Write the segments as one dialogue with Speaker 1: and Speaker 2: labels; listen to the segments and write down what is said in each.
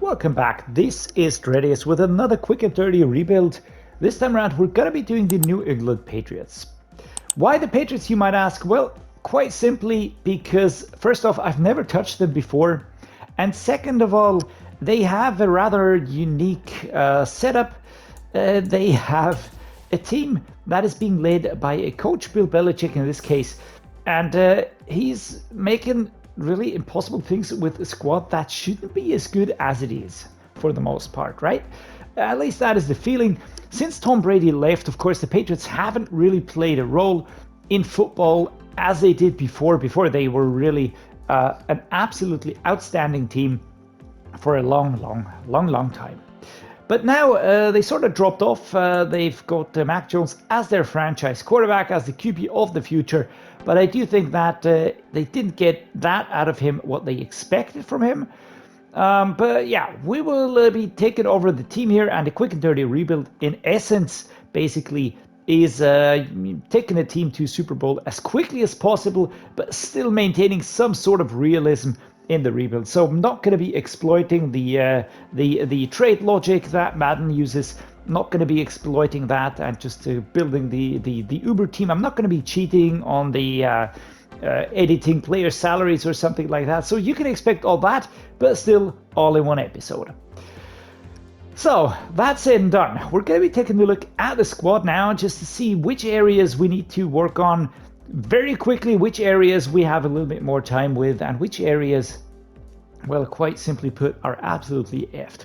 Speaker 1: Welcome back. This is Dreddeus with another quick and dirty rebuild. This time around we're gonna be doing the New England Patriots. Why the Patriots, you might ask? Well, quite simply because first off, I've never touched them before, and second of all, they have a rather unique setup. They have a team that is being led by a coach, Bill Belichick in this case, and he's making really impossible things with a squad that shouldn't be as good as it is for the most part, right? At least that is the feeling. Since Tom Brady left, of course, the Patriots haven't really played a role in football as they did before they were really an absolutely outstanding team for a long time. But now they sort of dropped off. They've got Mac Jones as their franchise quarterback, as the QB of the future. But I do think that they didn't get that out of him, what they expected from him. But yeah, we will be taking over the team here, and a quick and dirty rebuild, in essence, basically is taking the team to Super Bowl as quickly as possible, but still maintaining some sort of realism in the rebuild. So I'm not going to be exploiting the trade logic that Madden uses. Not going to be exploiting that and just building the Uber team. I'm not going to be cheating on the editing player salaries or something like that. So you can expect all that, but still all in one episode. So that's it and done. We're going to be taking a look at the squad now just to see which areas we need to work on very quickly, which areas we have a little bit more time with, and which areas, well, quite simply put, are absolutely effed.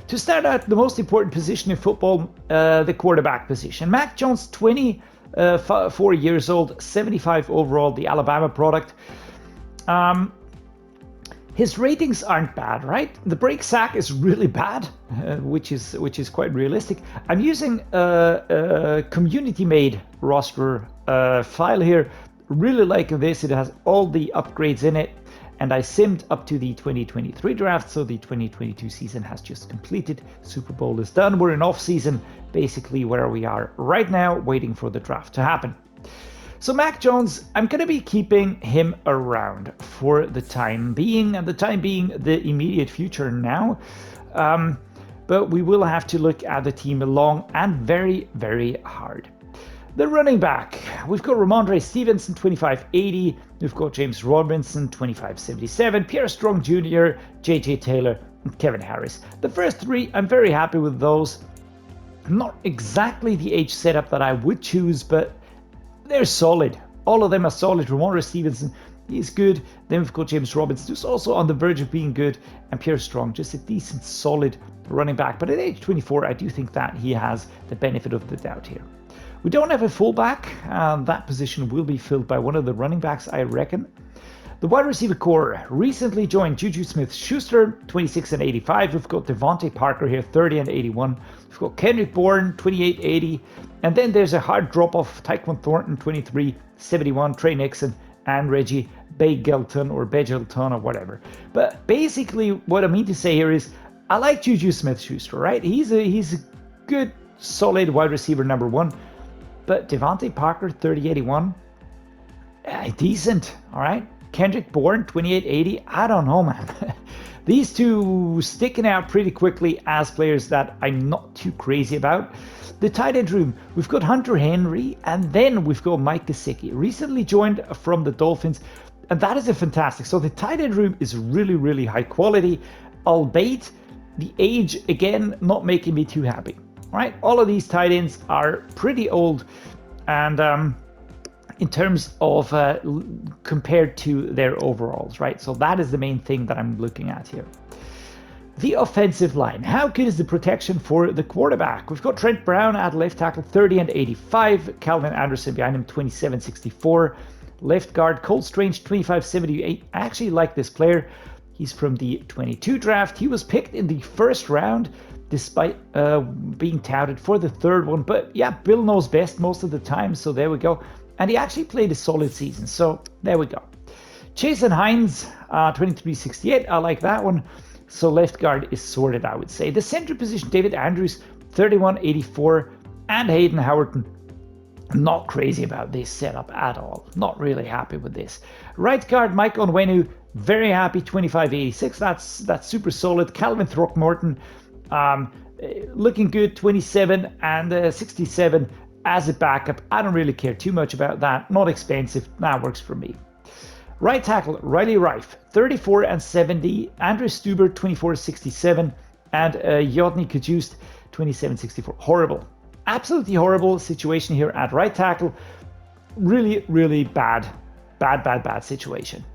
Speaker 1: To start out, the most important position in football, the quarterback position. Mac Jones, 24 years old, 75 overall, the Alabama product. His ratings aren't bad, right? The break sack is really bad, which is quite realistic. I'm using a community-made roster file here. Really liking this. It has all the upgrades in it. And I simmed up to the 2023 draft, so the 2022 season has just completed. Super Bowl is done. We're in off season, basically where we are right now, waiting for the draft to happen. So Mac Jones, I'm going to be keeping him around for the time being, and the time being the immediate future now. But we will have to look at the team long and very, very hard. The running back, we've got Ramondre Stevenson, 2580. We've got James Robinson, 2577. Pierre Strong Jr., JJ Taylor, and Kevin Harris. The first three, I'm very happy with those. Not exactly the age setup that I would choose, but they're solid. All of them are solid. Ramondre Stevenson, he's good. Then we've got James Robinson, who's also on the verge of being good. And Pierre Strong, just a decent, solid running back. But at age 24, I do think that he has the benefit of the doubt here. We don't have a fullback. That position will be filled by one of the running backs, I reckon. The wide receiver core recently joined Juju Smith-Schuster, 26 and 85. We've got Devontae Parker here, 30 and 81. We've got Kendrick Bourne, 28-80. And then there's a hard drop-off, Tyquan Thornton, 23-71, Trey Nixon, and Reggie Begelton or whatever. But basically, what I mean to say here is, I like Juju Smith-Schuster, right? He's a good, solid wide receiver number one. But Devontae Parker, 30-81, decent, all right? Kendrick Bourne, 28-80, I don't know, man. These two sticking out pretty quickly as players that I'm not too crazy about. The tight end room, we've got Hunter Henry, and then we've got Mike Gesicki, recently joined from the Dolphins, and that is a fantastic. So the tight end room is really, really high quality, albeit the age, again, not making me too happy. Right, all of these tight ends are pretty old, and in terms of compared to their overalls, right? So that is the main thing that I'm looking at here. The offensive line. How good is the protection for the quarterback? We've got Trent Brown at left tackle, 30 and 85. Calvin Anderson behind him, 27-64. Left guard, Cole Strange, 25-78. I actually like this player. He's from the 22 draft. He was picked in the first round, despite being touted for the third one. But yeah, Bill knows best most of the time, so there we go. And he actually played a solid season, so there we go. Jason Hines, 23-68, I like that one. So left guard is sorted, I would say. The center position, David Andrews, 31-84, and Hayden Howerton. Not crazy about this setup at all. Not really happy with this. Right guard, Mike Onwenu, Very happy, 25.86. That's super solid. Calvin Throckmorton, looking good, 27 and 67 as a backup. I don't really care too much about that. Not expensive. That works for me. Right tackle, Riley Rife, 34 and 70. Andrew Stuber, 24.67. And Yodny Kajust, 27.64. Horrible. Absolutely horrible situation here at right tackle. Really, really bad situation.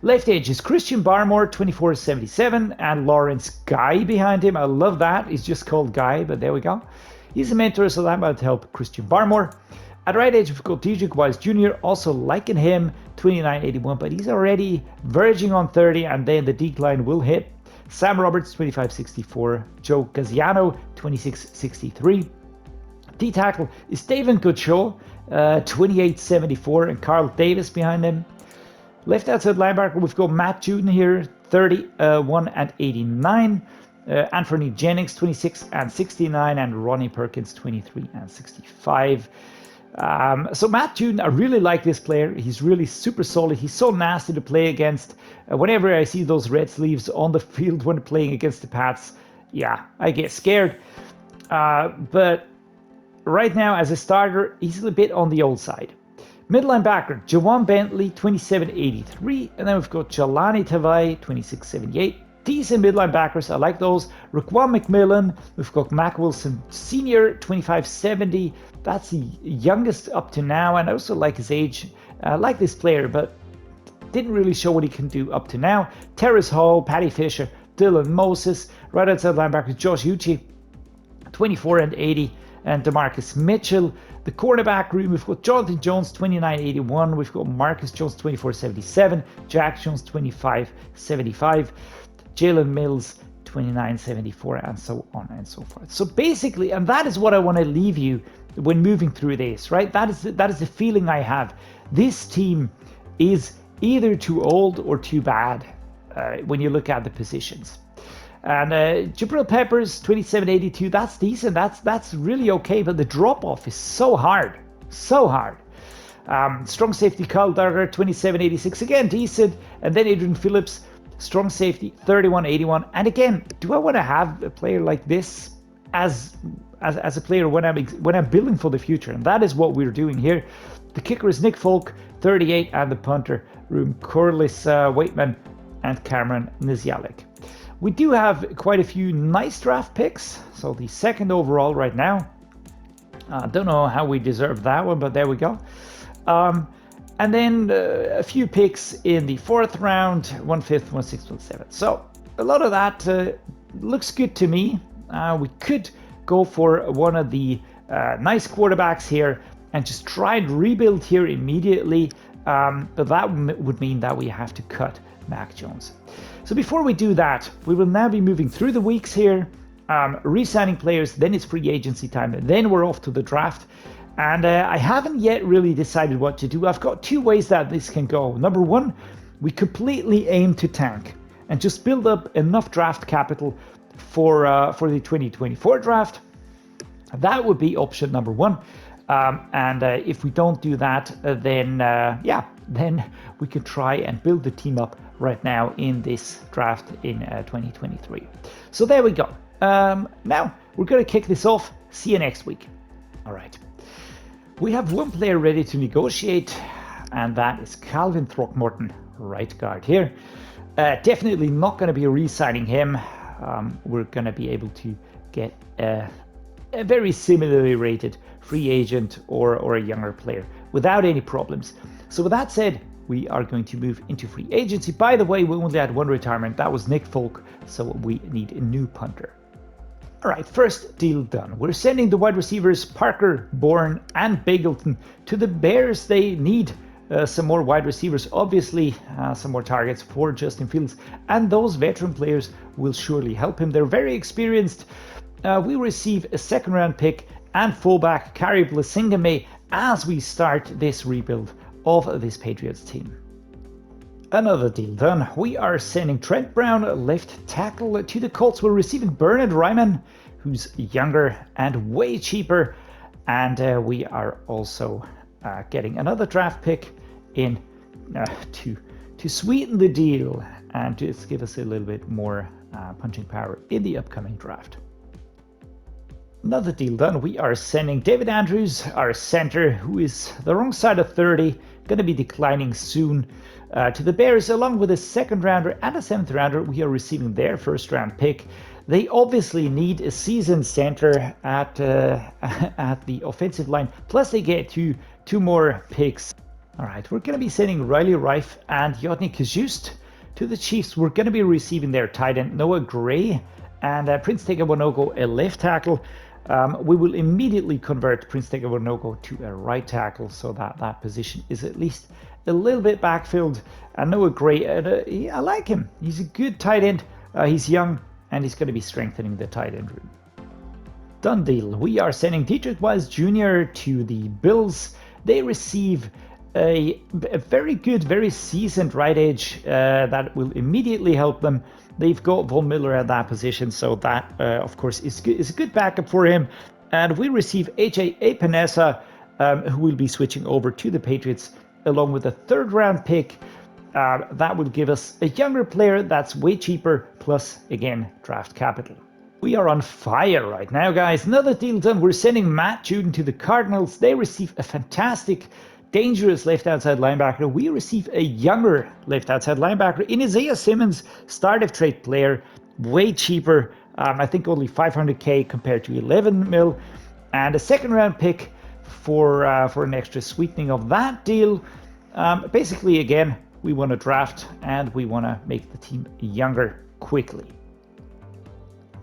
Speaker 1: Left edge is Christian Barmore, 24.77, and Lawrence Guy behind him. I love that. He's just called Guy, but there we go. He's a mentor, so that might help Christian Barmore. At right edge, we've got Dedrick Wise Jr., also liking him, 29.81, but he's already verging on 30, and then the decline will hit. Sam Roberts, 25.64. Joe Gaziano, 26.63. D-tackle is David Goodshaw, 28.74, and Carl Davis behind him. Left outside linebacker, we've got Matt Juden here, 31 and 89. Anthony Jennings, 26 and 69, and Ronnie Perkins, 23 and 65. So Matt Juden, I really like this player. He's really super solid. He's so nasty to play against. Whenever I see those red sleeves on the field when playing against the Pats, yeah, I get scared. But right now, as a starter, he's a bit on the old side. Middle linebacker, Jawan Bentley, 27.83. And then we've got Jelani Tavai, 26.78. Decent mid linebackers, I like those. Raquan McMillan, we've got Mac Wilson Sr., 25.70. That's the youngest up to now, and I also like his age. I like this player, but didn't really show what he can do up to now. Terrace Hall, Paddy Fisher, Dylan Moses. Right outside linebackers, Josh Uche, 24 and 80. And DeMarcus Mitchell. The cornerback room, we've got Jonathan Jones, 29.81. We've got Marcus Jones, 24.77. Jack Jones, 25.75. Jalen Mills, 29.74, and so on and so forth. So basically, and that is what I want to leave you when moving through this, right? That is the feeling I have. This team is either too old or too bad when you look at the positions. And Jabril Peppers, 27.82, that's decent. That's really okay, but the drop-off is so hard. So hard. Strong safety, Kyle Duggar, 27.86, again, decent. And then Adrian Phillips, strong safety, 31.81. And again, do I want to have a player like this as a player when I'm building for the future? And that is what we're doing here. The kicker is Nick Folk, 38, and the punter room, Corliss Waitman and Cameron Nizialik. We do have quite a few nice draft picks. So the second overall right now. I don't know how we deserve that one, but there we go. And then a few picks in the fourth round, 1/5, 1/6, 1/7. So a lot of that looks good to me. We could go for one of the nice quarterbacks here and just try and rebuild here immediately. But that would mean that we have to cut Mac Jones. So before we do that, we will now be moving through the weeks here, re-signing players, then it's free agency time, and then we're off to the draft. And I haven't yet really decided what to do. I've got two ways that this can go. Number one, we completely aim to tank and just build up enough draft capital for the 2024 draft. That would be option number one. And if we don't do that, then we could try and build the team up right now in this draft in 2023. So there we go. Now we're going to kick this off. See you next week. All right. We have one player ready to negotiate, and that is Calvin Throckmorton, right guard here. Definitely not going to be re-signing him. We're going to be able to get a very similarly rated free agent or a younger player without any problems. So with that said, we are going to move into free agency. By the way, we only had one retirement. That was Nick Folk, so we need a new punter. All right, first deal done. We're sending the wide receivers Parker, Bourne, and Bagleton to the Bears. They need some more wide receivers, obviously some more targets for Justin Fields, and those veteran players will surely help him. They're very experienced. We receive a second-round pick and fullback Kari Blasingame as we start this rebuild of this Patriots team. Another deal done. We are sending Trent Brown, left tackle, to the Colts. We're receiving Bernard Ryman, who's younger and way cheaper. And we are also getting another draft pick in to to sweeten the deal and to just give us a little bit more punching power in the upcoming draft. Another deal done. We are sending David Andrews, our center, who is the wrong side of 30, going to be declining soon, to the Bears, along with a 2nd rounder and a 7th rounder. We are receiving their 1st round pick. They obviously need a seasoned center at the offensive line. Plus they get two more picks. All right, we're going to be sending Riley Reif and Yodny Kajust to the Chiefs. We're going to be receiving their tight end Noah Gray and Prince Tegawanogo, a left tackle. We will immediately convert Prince Tegawanogo to a right tackle, so that position is at least a little bit backfilled. And Noah Gray, I like him. He's a good tight end. He's young, and he's going to be strengthening the tight end room. Done deal. We are sending Dietrich Wise Jr. to the Bills. They receive a very good, very seasoned right edge that will immediately help them. They've got Von Miller at that position, so that, of course, is a good backup for him. And we receive AJ Epinesa, who will be switching over to the Patriots, along with a 3rd round pick. That will give us a younger player that's way cheaper, plus, again, draft capital. We are on fire right now, guys. Another deal done. We're sending Matt Juden to the Cardinals. They receive a fantastic, dangerous left outside linebacker. We receive a younger left outside linebacker in Isaiah Simmons, start of trade player, way cheaper. I think only 500K compared to 11 mil, and a 2nd round pick for an extra sweetening of that deal. Basically, again, we want to draft and we want to make the team younger quickly.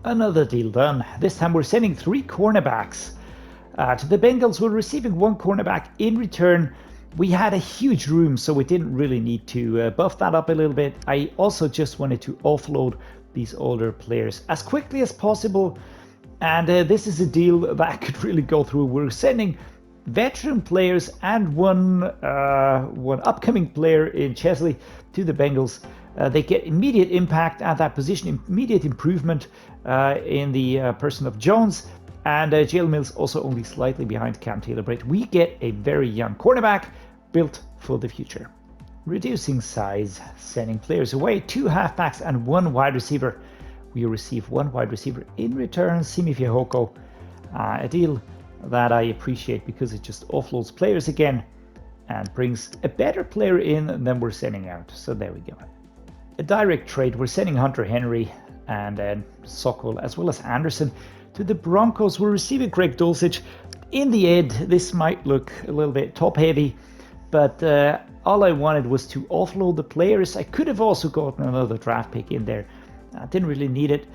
Speaker 1: Another deal done. This time we're sending 3 cornerbacks to the Bengals. We're receiving 1 cornerback in return. We had a huge room, so we didn't really need to buff that up a little bit. I also just wanted to offload these older players as quickly as possible. And this is a deal that could really go through. We're sending veteran players and one upcoming player in Chesley to the Bengals. They get immediate impact at that position, immediate improvement in the person of Jones. And Jalen Mills also only slightly behind Cam Taylor-Britt. We get a very young cornerback built for the future. Reducing size, sending players away, 2 halfbacks and 1 wide receiver. We receive 1 wide receiver in return, Simi Fehoko. A deal that I appreciate because it just offloads players again and brings a better player in than we're sending out. So there we go. A direct trade, we're sending Hunter Henry and Sokol as well as Anderson to the Broncos. We're receiving Greg Dulcich. In the end, this might look a little bit top heavy, but all I wanted was to offload the players. I could have also gotten another draft pick in there. I didn't really need it.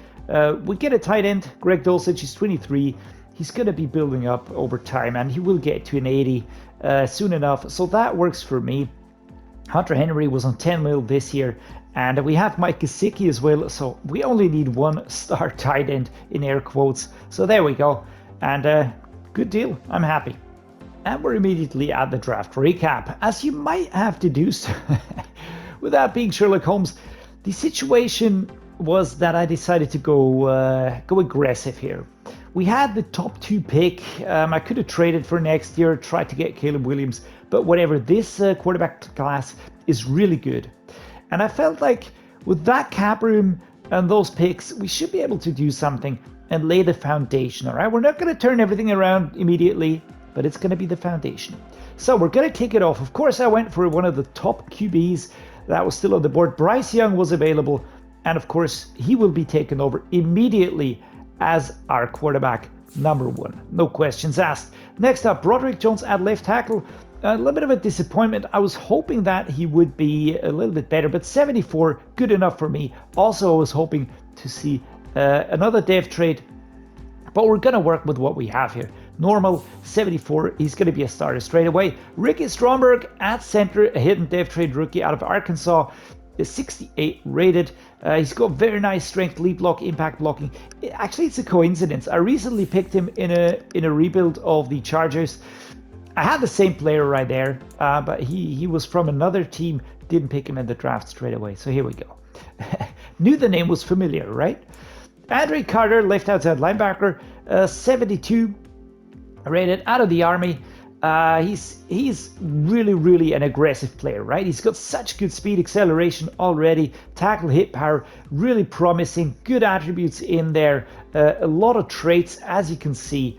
Speaker 1: We get a tight end, Greg Dulcich. He's 23. He's going to be building up over time, and he will get to an 80 soon enough. So that works for me. Hunter Henry was on 10 mil this year, and we have Mike Gesicki as well. So we only need 1 star tight end in air quotes. So there we go. And good deal. I'm happy. And we're immediately at the draft recap. As you might have deduced, without being Sherlock Holmes, the situation was that I decided to go aggressive here. We had the top 2 pick. I could have traded for next year, tried to get Caleb Williams, but whatever. This quarterback class is really good. And I felt like with that cap room and those picks, we should be able to do something and lay the foundation, all right? We're not going to turn everything around immediately, but it's going to be the foundation. So we're going to kick it off. Of course, I went for one of the top QBs that was still on the board. Bryce Young was available, and of course, he will be taken over immediately as our quarterback number 1. No questions asked. Next up, Broderick Jones at left tackle. A little bit of a disappointment. I was hoping that he would be a little bit better, but 74, good enough for me. Also, I was hoping to see another dev trade, but we're going to work with what we have here. Normal, 74, he's going to be a starter straight away. Ricky Stromberg at center, a hidden dev trade rookie out of Arkansas, is 68 rated. He's got very nice strength, lead block, impact blocking. Actually, it's a coincidence. I recently picked him in a rebuild of the Chargers. I had the same player right there, but he was from another team. Didn't pick him in the draft straight away. So here we go. Knew the name was familiar, right? Andre Carter, left outside linebacker, 72 rated, out of the Army. He's really an aggressive player, right? He's got such good speed, acceleration already, tackle, hit power, really promising, good attributes in there, a lot of traits, as you can see.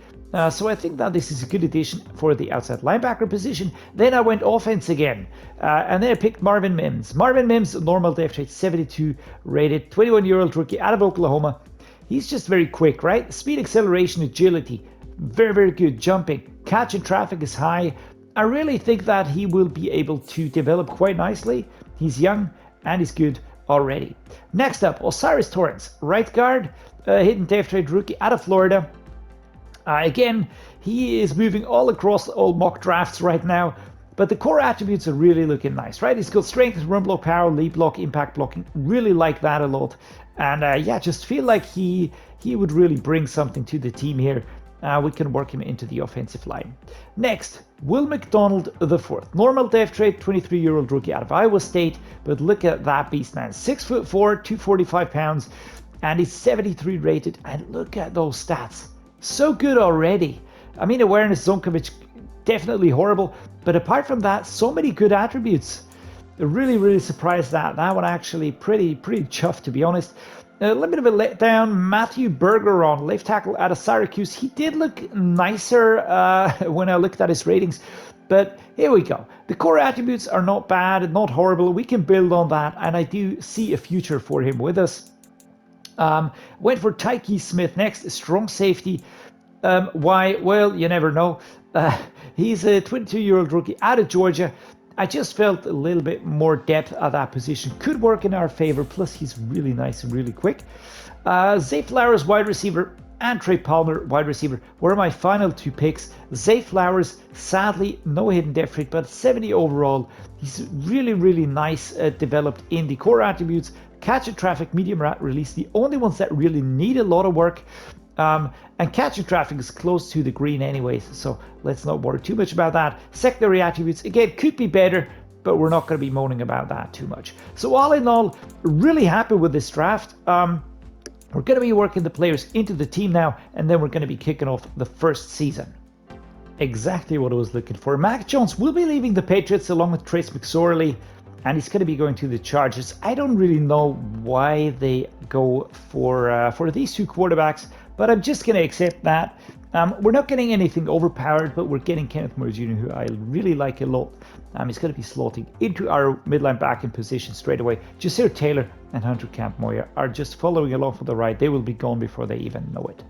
Speaker 1: So I think that this is a good addition for the outside linebacker position. Then I went offense again, and then I picked Marvin Mims. Marvin Mims, normal depth trait, 72 rated, 21-year-old rookie out of Oklahoma. He's just very quick, right? Speed, acceleration, agility, very good. Jumping, catching traffic is high. I really think that he will be able to develop quite nicely. He's young and he's good already. Next up, Osiris Torrance, right guard, hidden depth trait rookie out of Florida. Again, he is moving all across all mock drafts right now, but the core attributes are really looking nice, right? He's got strength, run block, power, lead block, impact blocking. Really like that a lot. And yeah, just feel like he would really bring something to the team here. We can work him into the offensive line. Next, Will McDonald IV. Normal depth trait, 23-year-old rookie out of Iowa State. But look at that beast, man. 6'4", 245 pounds, and he's 73 rated. And look at those stats. So good already. I mean, awareness, zone coverage, definitely horrible. But apart from that, so many good attributes. Really surprised that one actually pretty chuffed, to be honest. A little bit of a letdown. Matthew Bergeron, left tackle out of Syracuse. He did look nicer when I looked at his ratings, but here we go. The core attributes are not bad, not horrible. We can build on that, and I do see a future for him with us. Went for Tyke Smith next, strong safety. Why? Well, you never know. He's a 22-year-old rookie out of Georgia. I just felt a little bit more depth at that position could work in our favor. Plus, he's really nice and really quick. Zay Flowers, wide receiver, and Trey Palmer, wide receiver, were my final two picks. Zay Flowers, sadly, no hidden depth trait, but 70 overall. He's really nice, developed in the core attributes. Catch and traffic, medium route release, the only ones that really need a lot of work. And catch and traffic is close to the green anyways, so let's not worry too much about that. Secondary attributes, again, could be better, but we're not going to be moaning about that too much. So all in all, really happy with this draft. We're going to be working the players into the team now, and then we're going to be kicking off the first season. Exactly what I was looking for. Mac Jones will be leaving the Patriots along with Trace McSorley, and he's going to be going to the Chargers. I don't really know why they go for these two quarterbacks, but I'm just going to accept that. We're not getting anything overpowered, but we're getting Kenneth Murray Jr., who I really like a lot. He's going to be slotting into our midline backing position straight away. Jasir Taylor and Hunter Camp-Moya are just following along for the ride. They will be gone before they even know it.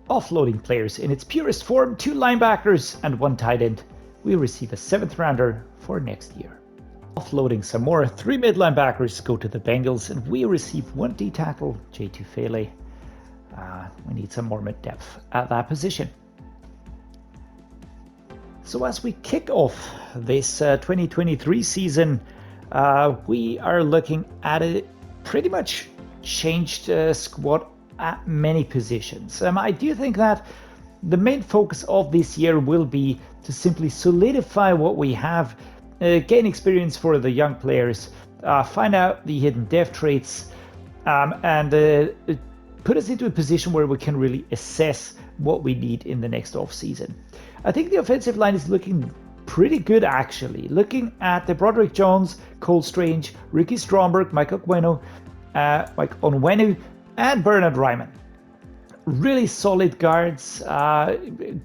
Speaker 1: Offloading players in its purest form, 2 linebackers and 1 tight end. We receive a 7th rounder for next year. Offloading some more, 3 mid linebackers go to the Bengals, and we receive 1 D tackle, J Tufele. We need some more mid depth at that position. So as we kick off this 2023 season, we are looking at a pretty much changed squad at many positions. I do think that the main focus of this year will be to simply solidify what we have, gain experience for the young players, find out the hidden depth traits, and put us into a position where we can really assess what we need in the next offseason. I think the offensive line is looking pretty good, actually. Looking at the Broderick Jones, Cole Strange, Ricky Stromberg, Mike Onwenu, and Bernard Ryman. Really solid guards,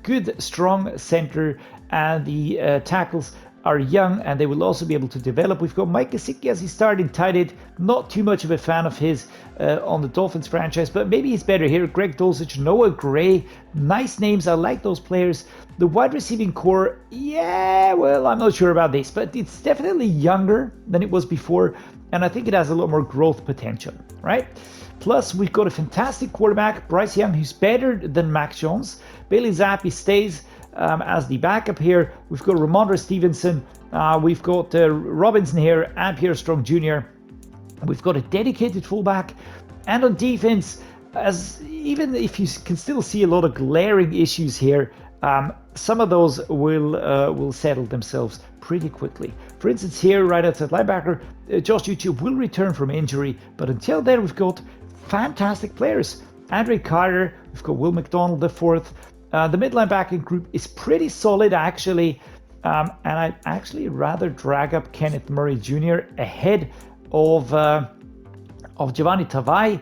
Speaker 1: good, strong center, and the tackles are young and they will also be able to develop. We've got Mike Gesicki as he starting tight end. Not too much of a fan of his on the Dolphins franchise, but maybe he's better here. Greg Dulcich, Noah Gray, nice names. I like those players. The wide receiving core, yeah, well, I'm not sure about this, but it's definitely younger than it was before, and I think it has a lot more growth potential, right? Plus, we've got a fantastic quarterback, Bryce Young, who's better than Mac Jones. Bailey Zappi stays as the backup here. We've got Ramondre Stevenson, we've got Robinson here, and Pierre Strong Jr. We've got a dedicated fullback, and on defense, as even if you can still see a lot of glaring issues here, some of those will settle themselves pretty quickly. For instance, here right outside linebacker, Josh Uche will return from injury, but until then, we've got fantastic players. Andre Carter, we've got Will McDonald IV, The mid linebacker group is pretty solid, actually. And I'd actually rather drag up Kenneth Murray Jr. ahead of Giovanni Tavai.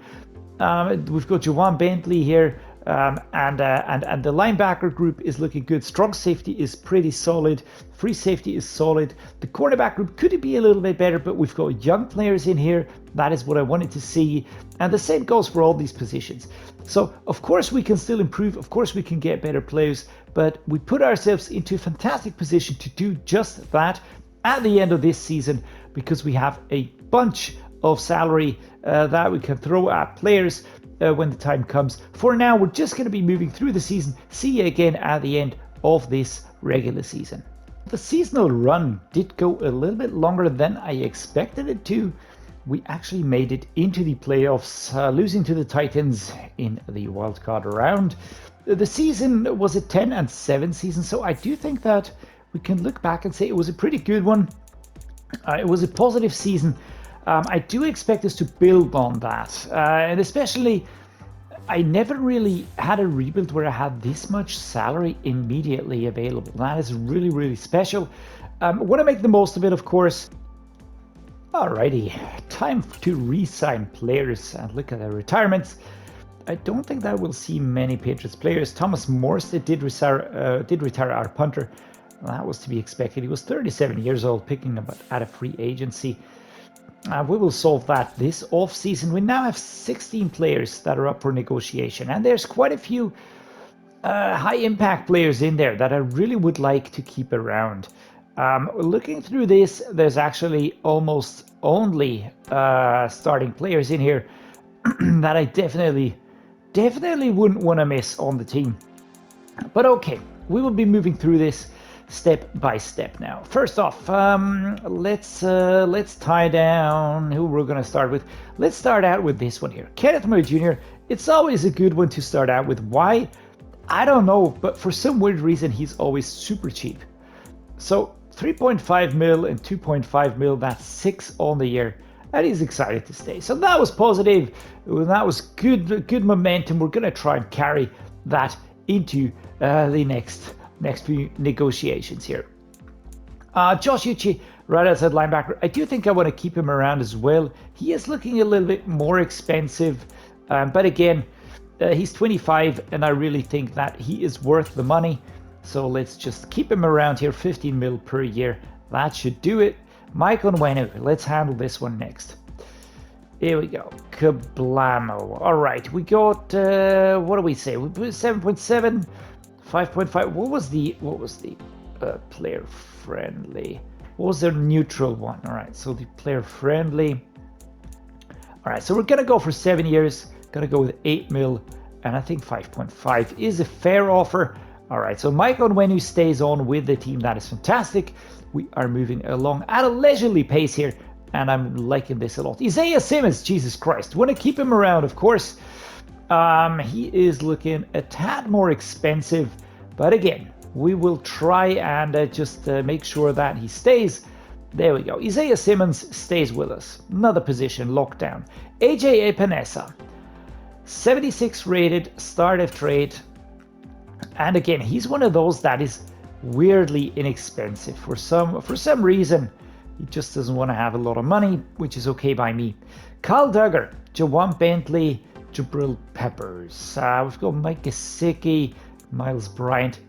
Speaker 1: We've got Jawan Bentley here, and the linebacker group is looking good. Strong safety is pretty solid. Free safety is solid. The cornerback group could be a little bit better, but we've got young players in here. That is what I wanted to see. And the same goes for all these positions. So, of course, we can still improve. Of course, we can get better players. But we put ourselves into a fantastic position to do just that at the end of this season, because we have a bunch of salary that we can throw at players when the time comes. For now, we're just going to be moving through the season. See you again at the end of this regular season. The seasonal run did go a little bit longer than I expected it to. We actually made it into the playoffs, losing to the Titans in the wildcard round. The season was a 10-7 season, so I do think that we can look back and say it was a pretty good one. It was a positive season. I do expect us to build on that, and especially I never really had a rebuild where I had this much salary immediately available. That is really, really special. Want to make the most of it, of course. Alrighty, time to re-sign players and look at their retirements. I don't think that we'll see many Patriots players. Thomas Morstead did retire our punter. That was to be expected. He was 37 years old, picking up at a free agency. We will solve that this offseason. We now have 16 players that are up for negotiation, and there's quite a few high impact players in there that I really would like to keep around. Looking through this, there's actually almost only starting players in here that I definitely wouldn't want to miss on the team. But okay, we will be moving through this step by step now. First off, let's tie down who we're going to start with. Let's start out with this one here, Kenneth Murray Jr. It's always a good one to start out with. Why? I don't know, but for some weird reason, he's always super cheap. So 3.5 mil and 2.5 mil, that's 6 on the year. And he's excited to stay. So that was positive. That was good momentum. We're going to try and carry that into the next few negotiations here. Josh Uche, right outside linebacker. I do think I want to keep him around as well. He is looking a little bit more expensive. But again, he's 25, and I really think that he is worth the money. So let's just keep him around here, 15 mil per year. That should do it. Mike Onwenu, let's handle this one next. Here we go. Kablamo. All right, we got, what do we say? We put 7.7, 5.5. What was the player friendly? What was the neutral one? All right, so the player friendly. All right, so we're gonna go for 7 years. Gonna go with 8 mil, and I think 5.5 is a fair offer. All right, so Mike Onwenu stays on with the team. That is fantastic. We are moving along at a leisurely pace here, and I'm liking this a lot. Isaiah Simmons, Jesus Christ. Want to keep him around, of course. He is looking a tad more expensive, but again, we will try and just make sure that he stays. There we go. Isaiah Simmons stays with us. Another position locked down. AJ Epinesa, 76 rated, start of trade. And again, he's one of those that is weirdly inexpensive. For some reason, he just doesn't want to have a lot of money, which is okay by me. Kyle Duggar, Jawan Bentley, Jabril Peppers. We've got Mike Gesicki, Miles Bryant.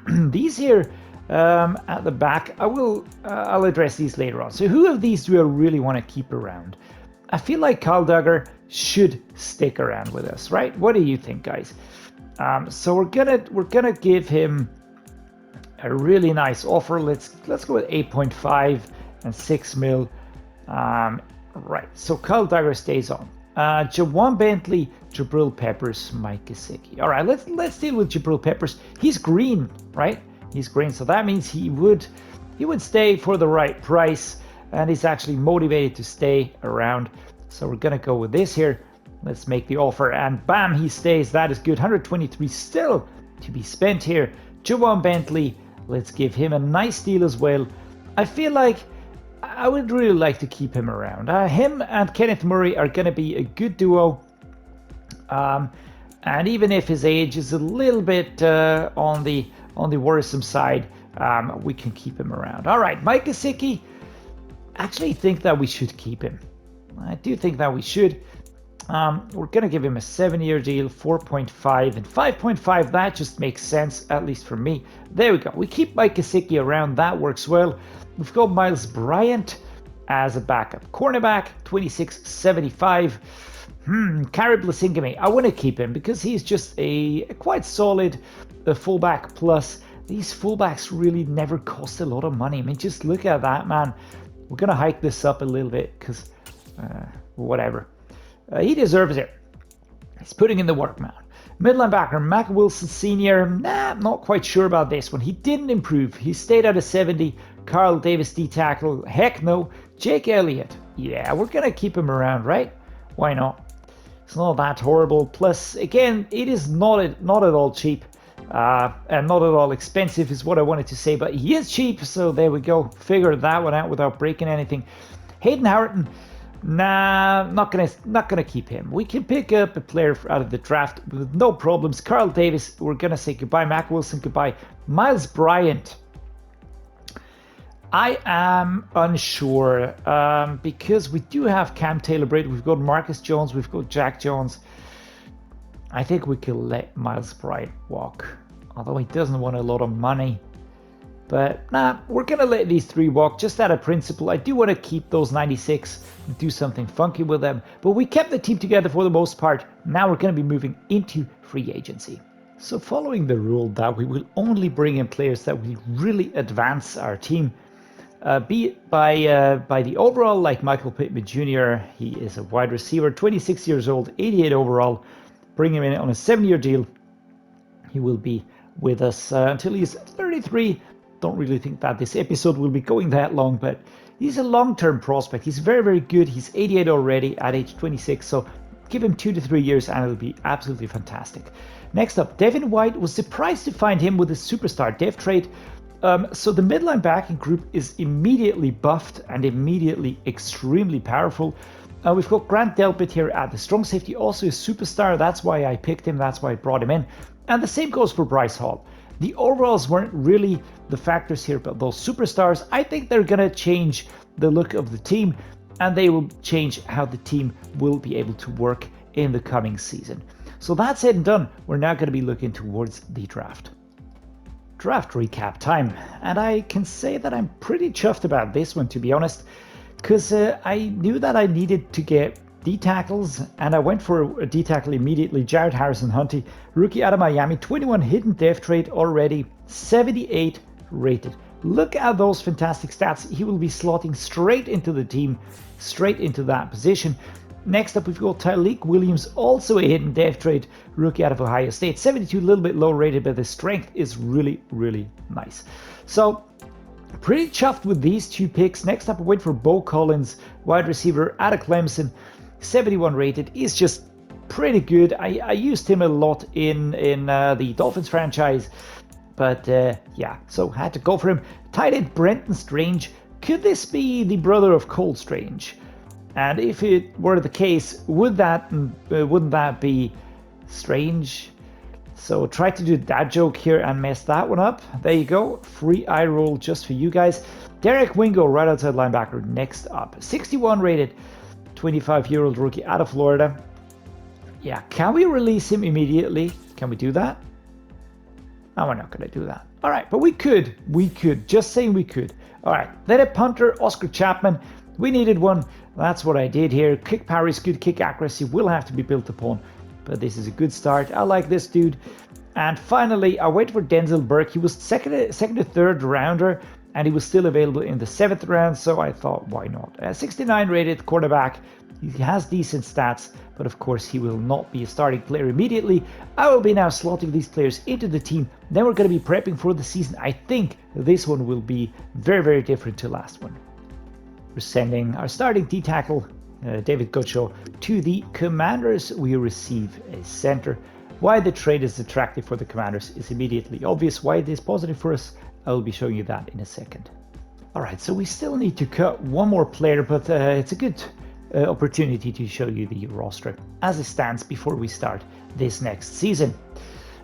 Speaker 1: These here at the back, I'll address these later on. So who of these do I really want to keep around? I feel like Kyle Duggar should stick around with us, right? What do you think, guys? So we're gonna give him a really nice offer. Let's go with 8.5 and 6 mil. Right. So Kyle Duggar stays on. Jawan Bentley, Jabril Peppers, Mike Gesicki. All right. Let's deal with Jabril Peppers. He's green, right? He's green, so that means he would stay for the right price, and he's actually motivated to stay around. So we're gonna go with this here. Let's make the offer, and bam, he stays. That is good. 123 still to be spent here. Jawan Bentley, let's give him a nice deal as well. I feel like I would really like to keep him around. Him and Kenneth Murray are going to be a good duo. And even if his age is a little bit on the worrisome side, we can keep him around. All right, Mike Gesicki, actually think that we should keep him. I do think that we should. We're going to give him a 7-year deal, 4.5 and 5.5. That just makes sense, at least for me. There we go. We keep Mike Gesicki around. That works well. We've got Miles Bryant as a backup cornerback, 26.75. Kari Blasingame, I want to keep him because he's just a quite solid fullback. Plus, these fullbacks really never cost a lot of money. I mean, just look at that, man. We're going to hike this up a little bit because whatever. He deserves it. He's putting in the work, man. Mid linebacker, Mac Wilson Sr. Not quite sure about this one. He didn't improve. He stayed at a 70. Carl Davis D tackle. Heck no. Jake Elliott. Yeah, we're going to keep him around, right? Why not? It's not that horrible. Plus, again, it is not at all cheap. And not at all expensive is what I wanted to say. But he is cheap, so there we go. Figure that one out without breaking anything. Hayden Howerton. Nah, not gonna keep him. We can pick up a player out of the draft with no problems. Carl Davis, we're gonna say goodbye. Mac Wilson, goodbye. Miles Bryant. I am unsure because we do have Cam Taylor-Britt, we've got Marcus Jones, we've got Jack Jones. I think we could let Miles Bryant walk, although he doesn't want a lot of money. But nah, we're going to let these three walk just out of principle. I do want to keep those 96 and do something funky with them. But we kept the team together for the most part. Now we're going to be moving into free agency. So following the rule that we will only bring in players that will really advance our team, be it by the overall, like Michael Pittman Jr., he is a wide receiver, 26 years old, 88 overall. Bring him in on a 7-year deal. He will be with us until he's 33. Don't really think that this episode will be going that long, but he's a long-term prospect. He's very, very good. He's 88 already at age 26, so give him 2 to 3 years and it'll be absolutely fantastic. Next up, Devin White. Was surprised to find him with a superstar dev trade. So the midline backing group is immediately buffed and immediately extremely powerful. We've got Grant Delpit here at the strong safety, also a superstar. That's why I picked him. That's why I brought him in. And the same goes for Bryce Hall. The overalls weren't really the factors here, but those superstars, I think they're going to change the look of the team, and they will change how the team will be able to work in the coming season. So that's it and done. We're now going to be looking towards the draft. Draft recap time. And I can say that I'm pretty chuffed about this one, to be honest, because I knew that I needed to get D-tackles, and I went for a D-tackle immediately. Jared Harrison-Hunty, rookie out of Miami, 21 hidden dev trade already, 78 rated. Look at those fantastic stats. He will be slotting straight into the team, straight into that position. Next up, we've got Tyleik Williams, also a hidden dev trade, rookie out of Ohio State, 72, a little bit low rated, but the strength is really, really nice. So pretty chuffed with these two picks. Next up, I went for Bo Collins, wide receiver out of Clemson, 71 rated. Is just pretty good. I used him a lot in the Dolphins franchise, but yeah, so had to go for him. Tight end Brenton Strange. Could this be the brother of Cole Strange? And if it were the case, wouldn't that be strange? So try to do a dad joke here and mess that one up. There you go. Free eye roll just for you guys. Derek Wingo, right outside linebacker. Next up, 61 rated. 25-year-old rookie out of Florida. Yeah, can we release him immediately? Can we do that? No, we're not going to do that. All right, but we could. Just saying we could. All right, then a punter, Oscar Chapman. We needed one. That's what I did here. Kick power is good. Kick accuracy will have to be built upon, but this is a good start. I like this dude. And finally, I went for Denzel Burke. He was second or third rounder, and he was still available in the 7th round, so I thought, why not? 69 rated quarterback. He has decent stats, but of course he will not be a starting player immediately. I will be now slotting these players into the team. Then we're going to be prepping for the season. I think this one will be very, very different to last one. We're sending our starting D-tackle, David Gottschall, to the Commanders. We receive a center. Why the trade is attractive for the Commanders is immediately obvious. Why it is positive for us, I will be showing you that in a second. All right, so we still need to cut one more player, but it's a good opportunity to show you the roster as it stands before we start this next season.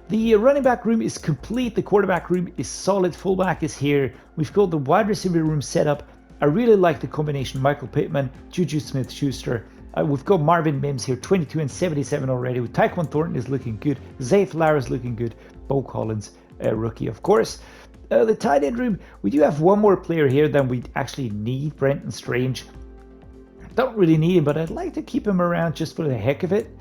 Speaker 1: The running back room is complete. The quarterback room is solid. Fullback is here. We've got the wide receiver room set up. I really like the combination Michael Pittman, Juju Smith-Schuster. We've got Marvin Mims here, 22 and 77 already. With Tyquan Thornton is looking good. Zay Flowers looking good. Bo Collins, rookie, of course. The tight end room, we do have one more player here than we actually need, Brenton Strange. Don't really need him, but I'd like to keep him around just for the heck of it.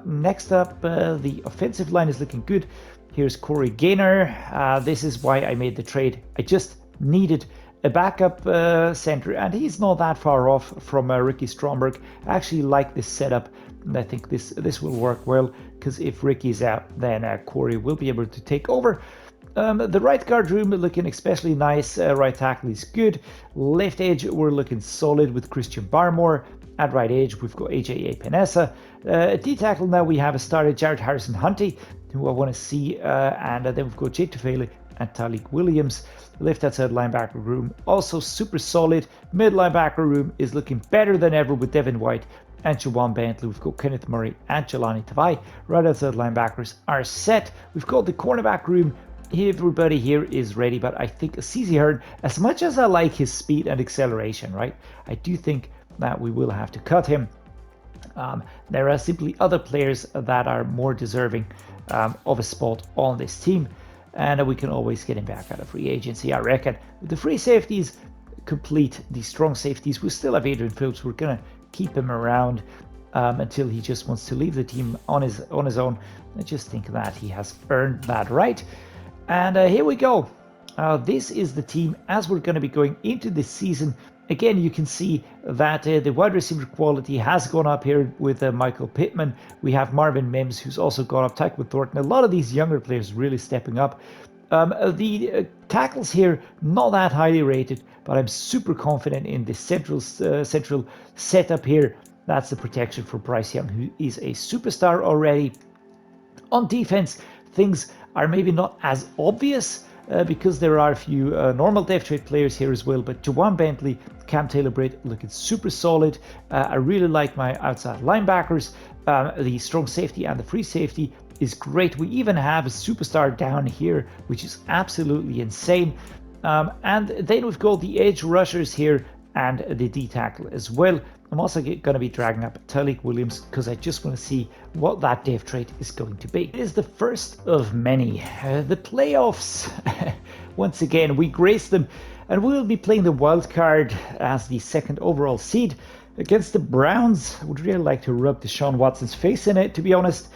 Speaker 1: Next up, the offensive line is looking good. Here's Corey Gaynor. This is why I made the trade. I just needed a backup center, and he's not that far off from Ricky Stromberg. I actually like this setup, and I think this will work well, because if Ricky's out, then Corey will be able to take over. The right guard room looking especially nice. Right tackle is good. Left edge, we're looking solid with Christian Barmore. At right edge, we've got AJ Epinesa. D tackle, now we have a starter, Jared Harrison Hunty, who I want to see. And then we've got Jay Tufele and Talik Williams. Left outside linebacker room, also super solid. Mid linebacker room is looking better than ever with Devin White and Jawan Bentley. We've got Kenneth Murray and Jelani Tavai. Right outside linebackers are set. We've got the cornerback room. Everybody here is ready, but I think CeCe Hearn, as much as I like his speed and acceleration, right, I do think that we will have to cut him. There are simply other players that are more deserving of a spot on this team, and we can always get him back out of free agency, I reckon. With the free safeties complete, the strong safeties, we still have Adrian Phillips. We're going to keep him around until he just wants to leave the team on his own. I just think that he has earned that right. And here we go. This is the team as we're going to be going into this season. Again, you can see that the wide receiver quality has gone up here with Michael Pittman. We have Marvin Mims, who's also gone up. Tyquan Thornton. A lot of these younger players really stepping up. The tackles here, not that highly rated, but I'm super confident in the central setup here. That's the protection for Bryce Young, who is a superstar already. On defense, things are maybe not as obvious because there are a few normal depth chart players here as well, but Jawan Bentley, Cam Taylor-Britt looking super solid. I really like my outside linebackers. The strong safety and the free safety is great. We even have a superstar down here, which is absolutely insane. And then we've got the edge rushers here and the D tackle as well. I'm also going to be dragging up Talik Williams because I just want to see what that depth trait is going to be. It is the first of many. The playoffs, once again, we grace them, and we'll be playing the wild card as the second overall seed against the Browns. I would really like to rub Deshaun Watson's face in it, to be honest.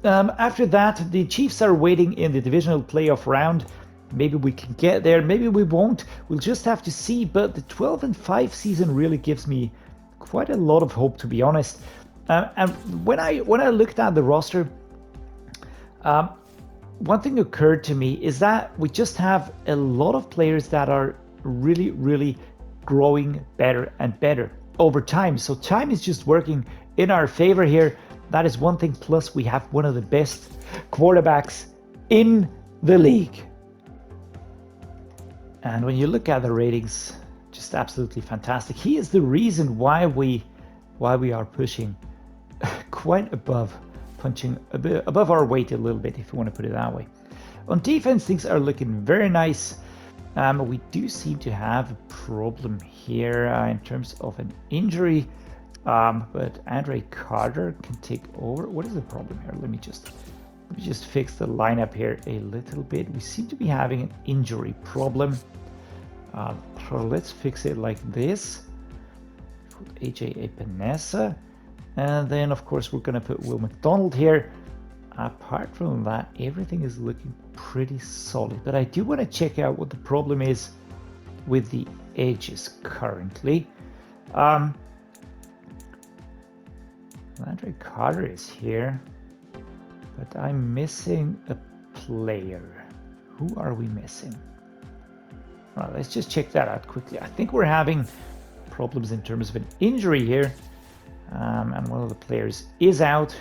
Speaker 1: After that, the Chiefs are waiting in the divisional playoff round. Maybe we can get there, maybe we won't. We'll just have to see, but the 12-5 season really gives me quite a lot of hope, to be honest. And when I looked at the roster, one thing occurred to me is that we just have a lot of players that are really, really growing better and better over time. So time is just working in our favor here. That is one thing. Plus, we have one of the best quarterbacks in the league. And when you look at the ratings, just absolutely fantastic. He is the reason why we are pushing quite above, punching a bit above our weight a little bit, if you want to put it that way. On defense, things are looking very nice. We do seem to have a problem here in terms of an injury, but Andre Carter can take over. What is the problem here? Let me just fix the lineup here a little bit. We seem to be having an injury problem. So let's fix it like this. Put AJ Epinesa, and then of course we're gonna put Will McDonald here. Apart from that, everything is looking pretty solid, but I do want to check out what the problem is with the edges currently. Andre Carter is here, but I'm missing a player. Who are we missing? Well, let's just check that out quickly. I think we're having problems in terms of an injury here, and one of the players is out.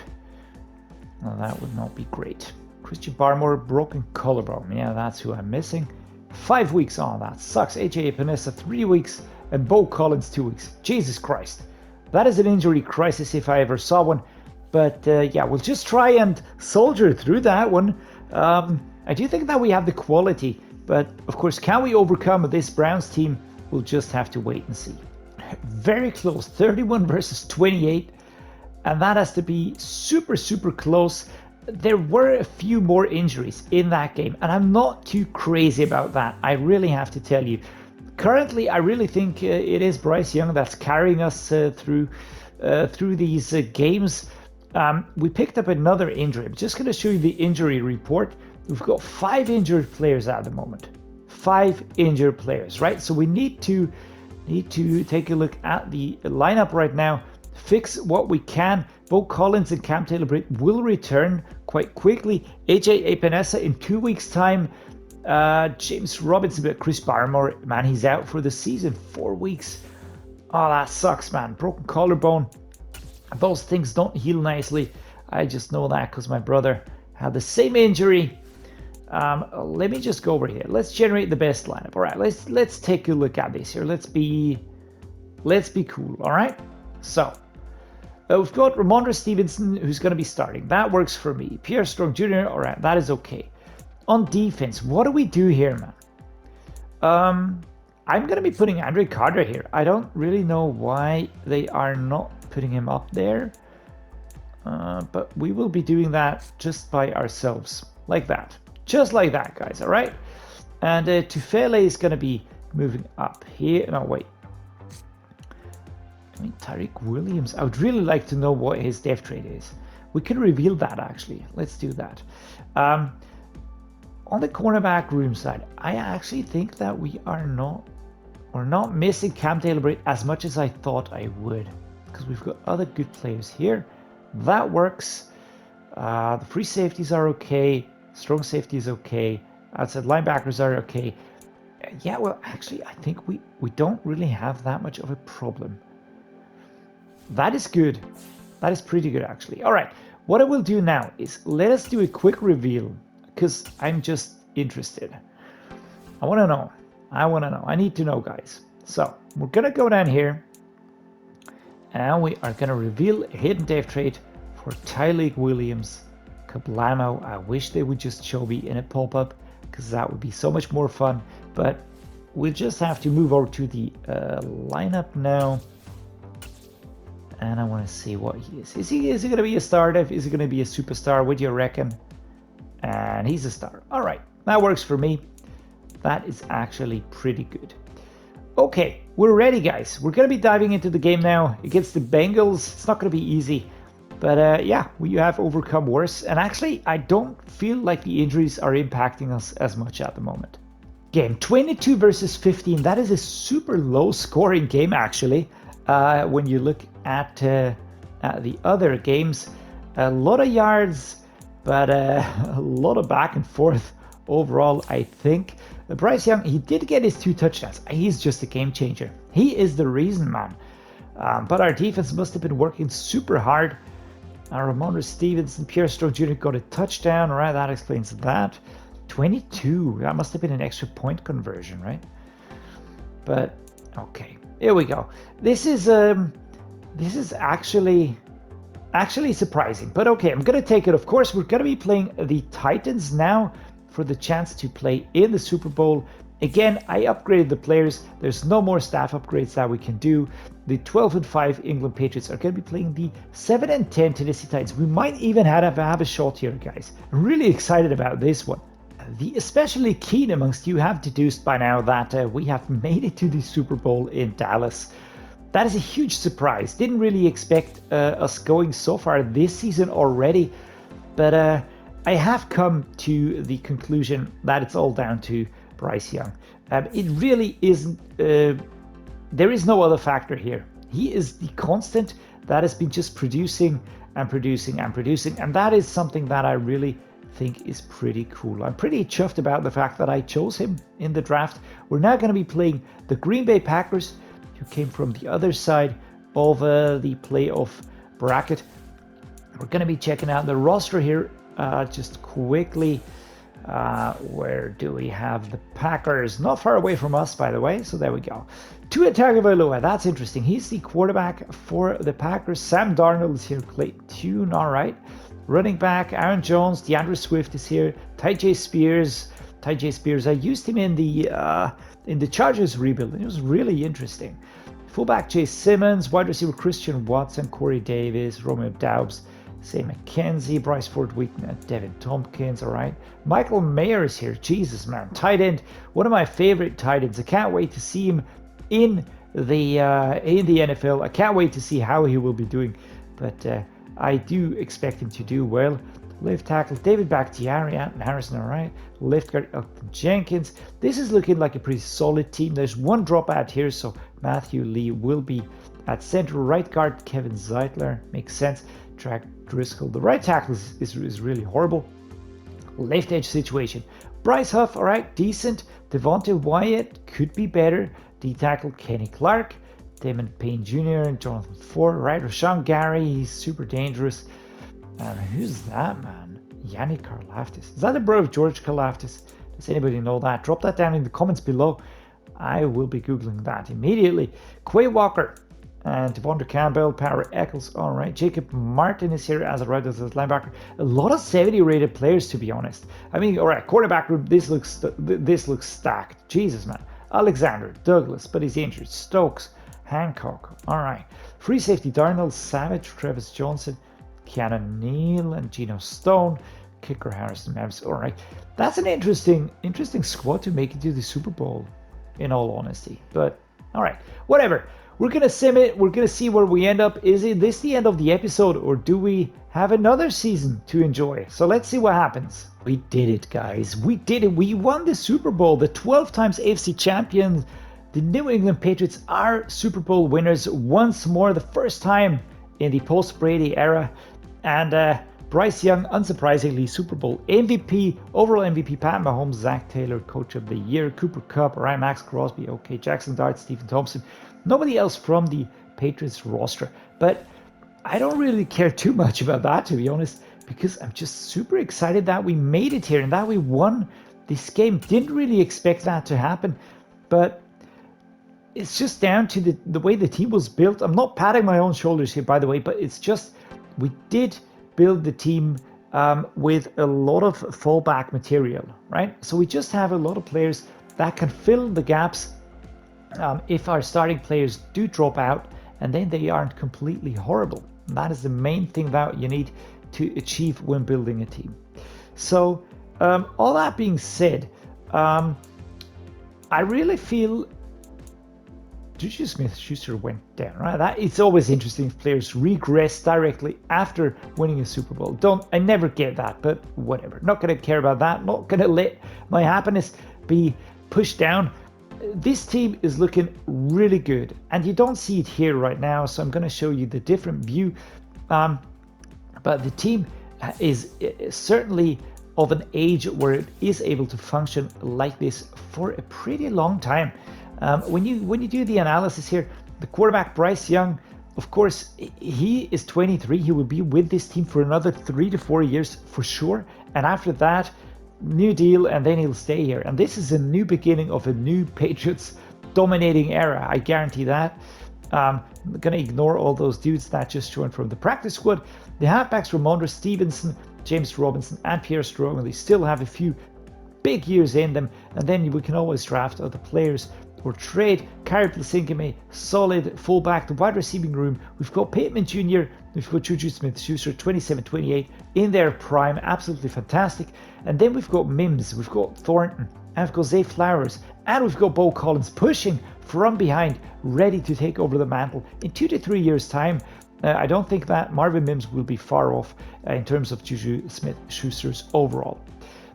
Speaker 1: Well, that would not be great. Christian Barmore, broken collarbone. Yeah, that's who I'm missing. 5 weeks on. That sucks. AJ Epinesa, 3 weeks. and Bo Collins 2 weeks. Jesus Christ. That is an injury crisis if I ever saw one. But yeah, we'll just try and soldier through that one. I do think that we have the quality, but of course, can we overcome this Browns team? We'll just have to wait and see. Very close, 31 versus 28, and that has to be super, super close. There were a few more injuries in that game, and I'm not too crazy about that. I really have to tell you. Currently, I really think it is Bryce Young that's carrying us through these games. We picked up another injury. I'm just going to show you the injury report. We've got 5 injured players at the moment. 5 injured players, right? So we need to take a look at the lineup right now, fix what we can. Bo Collins and Cam Taylor-Britt will return quite quickly. AJ Epinesa in 2 weeks' time. James Robinson, but Chris Barmore, man, he's out for the season. 4 weeks. Oh, that sucks, man. Broken collarbone. Those things don't heal nicely. I just know that because my brother had the same injury. Let me just go over here. Let's generate the best lineup. All right, let's take a look at this here. Let's be cool. All right. So we've got Ramondre Stevenson, who's going to be starting. That works for me. Pierre Strong Jr. All right, that is okay. On defense, what do we do here, man? I'm going to be putting Andre Carter here. I don't really know why they are not putting him up there, but we will be doing that just by ourselves, like that. Just like that, guys, all right? And Tufele is going to be moving up here. No, wait. I mean, Tyreek Williams. I would really like to know what his depth trade is. We can reveal that, actually. Let's do that. On the cornerback room side, I actually think that we're not missing Cam Taylor-Britt as much as I thought I would, because we've got other good players here. That works. The free safeties are okay. Strong safety is okay. Outside linebackers are okay. Yeah, well, actually, I think we don't really have that much of a problem. That is good. That is pretty good, actually. All right, what I will do now is let us do a quick reveal, because I'm just interested. I want to know. I need to know, guys. So we're going to go down here, and we are going to reveal a hidden depth trade for Tyreek Williams. Kablamo. I wish they would just show me in a pop-up, because that would be so much more fun. But we'll just have to move over to the lineup now, and I want to see what he is. Is he going to be a star? Is he going to be a superstar? What do you reckon? And he's a star. All right, that works for me. That is actually pretty good. Okay, we're ready, guys. We're going to be diving into the game now against the Bengals. It's not going to be easy. But yeah, we have overcome worse. And actually, I don't feel like the injuries are impacting us as much at the moment. Game 22 versus 15. That is a super low scoring game, actually. When you look at the other games, a lot of yards, but a lot of back and forth overall, I think. Bryce Young, he did get his 2 touchdowns. He's just a game changer. He is the reason, man. But our defense must have been working super hard. Ramondre Stevenson, Pierre Strong Jr. got a touchdown, right? That explains that. 22. That must have been an extra point conversion, right? But okay, here we go. This is actually surprising, but okay, I'm gonna take it. Of course, we're gonna be playing the Titans now for the chance to play in the Super Bowl. Again, I upgraded the players. There's no more staff upgrades that we can do. The 12-5 England Patriots are going to be playing the 7-10 Tennessee Titans. We might even have a shot here, guys. I'm really excited about this one. The especially keen amongst you have deduced by now that we have made it to the Super Bowl in Dallas. That is a huge surprise. Didn't really expect us going so far this season already, but I have come to the conclusion that it's all down to Bryce Young. It really isn't. There is no other factor here. He is the constant that has been just producing and producing and producing, and that is something that I really think is pretty cool. I'm pretty chuffed about the fact that I chose him in the draft. We're now going to be playing the Green Bay Packers, who came from the other side of the playoff bracket. We're going to be checking out the roster here just quickly. Where do we have the Packers? Not far away from us, by the way, so there we go. Tua Tagovailoa, that's interesting. He's the quarterback for the Packers. Sam Darnold is here to play tune, all right. Running back, Aaron Jones, DeAndre Swift is here. Tyjae Spears, I used him in the Chargers rebuild, and it was really interesting. Fullback, Jay Simmons. Wide receiver, Christian Watson, Corey Davis, Romeo Doubs, Say McKenzie, Bryce Ford Wheaton, Devin Tompkins, all right. Michael Mayer is here. Jesus, man. Tight end, one of my favorite tight ends. I can't wait to see him in the NFL. I can't wait to see how he will be doing, but I do expect him to do well. Left tackle, David Bakhtiari, Anton Harrison, all right. Left guard, Elton Jenkins. This is looking like a pretty solid team. There's one dropout here, so Matthew Lee will be at center. Right guard, Kevin Zeitler. Makes sense. Track Driscoll. The right tackle is really horrible. Left edge situation. Bryce Huff, all right, decent. Devontae Wyatt could be better. D tackle, Kenny Clark. Damon Payne Jr. and Jonathan Ford, right? Rashawn Gary, he's super dangerous. Who's that, man? Yannick Karlaftis. Is that the bro of George Karlaftis? Does anybody know that? Drop that down in the comments below. I will be Googling that immediately. Quay Walker and Devondre Campbell, Power Eccles. All right. Jacob Martin is here as a right as a linebacker. A lot of 70 rated players, to be honest. I mean, all right, quarterback room, this looks stacked. Jesus, man. Alexander, Douglas, but he's injured. Stokes, Hancock. All right. Free safety, Darnell Savage, Travis Johnson, Keanu Neal, and Geno Stone. Kicker, Harrison Memphis. All right. That's an interesting squad to make it to the Super Bowl, in all honesty. But, all right. Whatever. We're going to sim it. We're going to see where we end up. Is this the end of the episode, or do we have another season to enjoy? So let's see what happens. We did it, guys. We did it. We won the Super Bowl. The 12 times AFC champions. The New England Patriots are Super Bowl winners once more. The first time in the post-Brady era. And Bryce Young, unsurprisingly, Super Bowl MVP, overall MVP, Pat Mahomes, Zach Taylor, Coach of the Year, Cooper Kupp, Ryan Max Crosby, okay, Jackson Dart, Stephen Thompson. Nobody else from the Patriots roster. But I don't really care too much about that, to be honest, because I'm just super excited that we made it here and that we won this game. Didn't really expect that to happen, but it's just down to the way the team was built. I'm not patting my own shoulders here, by the way, but it's just we did build the team with a lot of fallback material, right? So we just have a lot of players that can fill the gaps if our starting players do drop out, and then they aren't completely horrible. And that is the main thing that you need to achieve when building a team. So all that being said, I really feel Juju Smith-Schuster went down, right? That it's always interesting if players regress directly after winning a Super Bowl. I never get that, but whatever. Not gonna care about that. Not gonna let my happiness be pushed down. This team is looking really good, and you don't see it here right now, so I'm gonna show you the different view. But the team is certainly of an age where it is able to function like this for a pretty long time. When you do the analysis here, the quarterback Bryce Young, of course, he is 23. He will be with this team for another 3 to 4 years for sure. And after that, new deal, and then he'll stay here. And this is a new beginning of a new Patriots dominating era. I guarantee that. I'm going to ignore all those dudes that just joined from the practice squad. The halfbacks, Ramondre Stevenson, James Robinson, and Pierre Strong, they still have a few big years in them. And then we can always draft other players or trade. Kyrie Plasinkame, solid fullback. The wide receiving room, we've got Pittman Jr., we've got Juju Smith-Schuster, 27-28, in their prime, absolutely fantastic. And then we've got Mims, we've got Thornton, and we've got Zay Flowers, and we've got Bo Collins pushing from behind, ready to take over the mantle in 2 to 3 years' time. I don't think that Marvin Mims will be far off in terms of Juju Smith-Schuster's overall.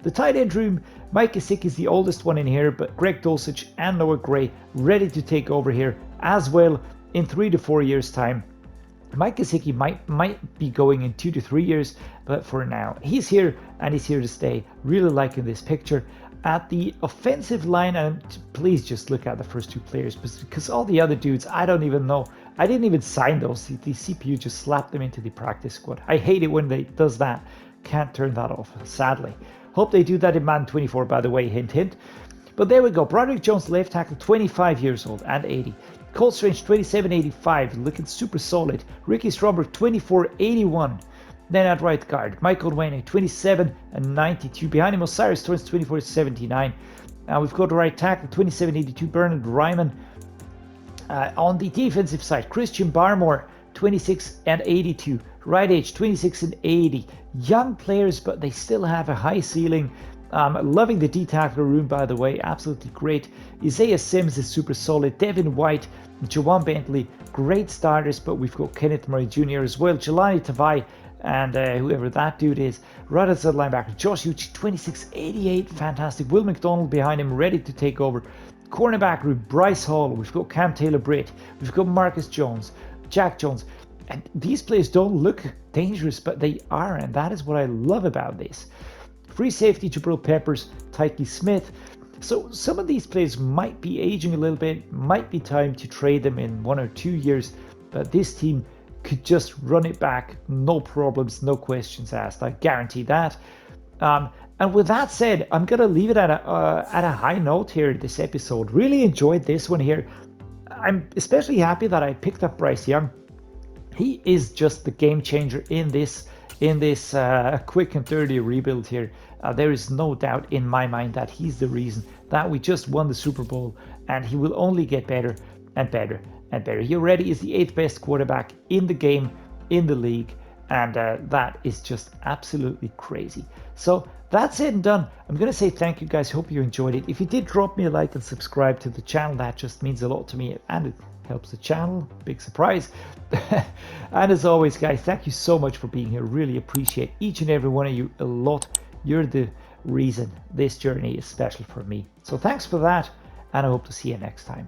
Speaker 1: The tight end room, Mike Gesicki is the oldest one in here, but Greg Dulcich and Noah Gray ready to take over here as well in 3 to 4 years' time. Mike Gesicki might be going in 2 to 3 years, but for now, he's here and he's here to stay. Really liking this picture. At the offensive line, and please just look at the first two players, because all the other dudes, I don't even know. I didn't even sign those. The CPU just slapped them into the practice squad. I hate it when they does that. Can't turn that off, sadly. Hope they do that in Madden 24, by the way, hint, hint. But there we go. Broderick Jones, left tackle, 25 years old and 80. Cole Strange, 27.85, looking super solid. Ricky Stromberg, 24.81. Then at right guard, Michael Wayne, 27 and 92. Behind him, Osiris Torrance, 24.79. Now we've got right tackle, 27.82, Bernard Ryman. On the defensive side, Christian Barmore, 26 and 82. Right edge, 26 and 80. Young players, but they still have a high ceiling. Loving the D-tackler room, by the way, absolutely great. Isaiah Sims is super solid. Devin White, Jawan Bentley, great starters, but we've got Kenneth Murray Jr. as well. Jelani Tavai and whoever that dude is. Right outside linebacker, Josh Uchi, 26.88, fantastic. Will McDonald behind him, ready to take over. Cornerback room, Bryce Hall, we've got Cam Taylor-Britt, we've got Marcus Jones, Jack Jones. And these players don't look dangerous, but they are, and that is what I love about this. Free safety, Jabril Peppers, Tyke Smith. So some of these players might be aging a little bit, might be time to trade them in 1 or 2 years, but this team could just run it back, no problems, no questions asked. I guarantee that. And with that said, I'm gonna leave it at a high note here this episode. Really enjoyed this one here. I'm especially happy that I picked up Bryce Young. He is just the game changer in this quick and dirty rebuild here. There is no doubt in my mind that he's the reason that we just won the Super Bowl, and he will only get better and better and better. He already is the 8th best quarterback in the game, in the league, and that is just absolutely crazy. So that's it and done. I'm going to say thank you guys. Hope you enjoyed it. If you did, drop me a like and subscribe to the channel. That just means a lot to me, and it helps the channel. Big surprise. And as always, guys, thank you so much for being here. Really appreciate each and every one of you a lot. You're the reason this journey is special for me. So thanks for that, and I hope to see you next time.